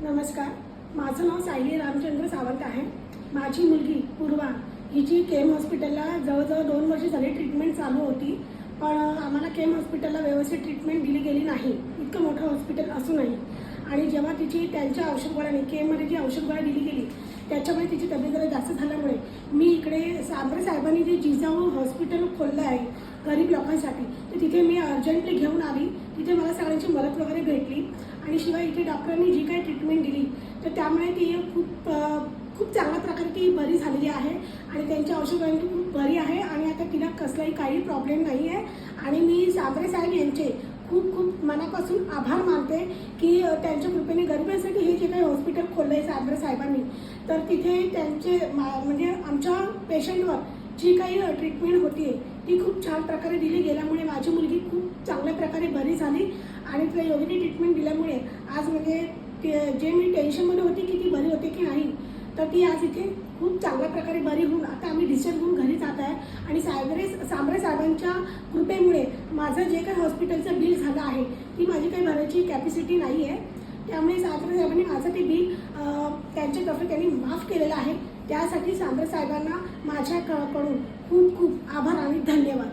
नमस्कार, माझं नाव सायली रामचंद्र सावंत आहे। माझी मुलगी पूर्वा हिची केम हॉस्पिटलला जवळजवळ 2 वर्ष झाली ट्रीटमेंट चालू होती, पण आम्हाला केम हॉस्पिटलला व्यवस्थित ट्रीटमेंट दिली गेली नाही, इतकं मोठं हॉस्पिटल असूनही। आणि जेव्हा तिची त्यांच्या औषधगोळ्याने केममध्ये जी औषधगोळ्या दिली गेली त्याच्यामुळे तिची तब्येत जरा जास्त झाल्यामुळे मी इकडे सांबरे साहेबांनी जे जिजाऊ हॉस्पिटल खोललं आहे गरीब लोकांसाठी, तर तिथे मी अर्जंटली घेऊन आली। तिथे मला सगळ्यांची मदत वगैरे भेटली आणि शिवाय इथे डॉक्टरांनी जी काही ट्रीटमेंट दिली तर त्यामुळे ती खूप चांगल्या प्रकारे ती बरी झालेली आहे आणि त्यांच्या औषधांनी खूप बरी आहे आणि आता तिला कसलाही काही प्रॉब्लेम नाही आहे। आणि मी सांबरे साहेब यांचे खूप मनापासून आभार मानते की त्यांच्या कृपेने गरिबांसाठी हे जे काही हॉस्पिटल खोललं आहे सांबरे साहेबांनी, तर तिथे त्यांचे म्हणजे आमच्या पेशंटवर जी काही ट्रीटमेंट होती ती खूप छान प्रकारे दिली गेल्यामुळे माझी मुलगी खूप चांगल्या प्रकारे बरी झाली आणि तिला योग्य ट्रीटमेंट दिल्यामुळे आज म्हणजे जे मी टेन्शनमध्ये होती की ती बरी होते की नाही, तर ती आज इथे खूप चांगल्या प्रकारे बरी होऊन आता आम्ही डिस्चार्ज होऊन घरी जात आहे। आणि सांबरे साहेबांच्या कृपेमुळे माझं जे काही हॉस्पिटलचं बिल झालं आहे ती माझी काही भरायची कॅपॅसिटी नाही आहे, त्यामुळे सांबरे साहेबांनी माझं ते बिल त्यांच्यातर्फे त्यांनी माफ केलेलं आहे। त्यासाठी सांबरे साहेबांना माझ्याकडून खूप आभार आणि धन्यवाद।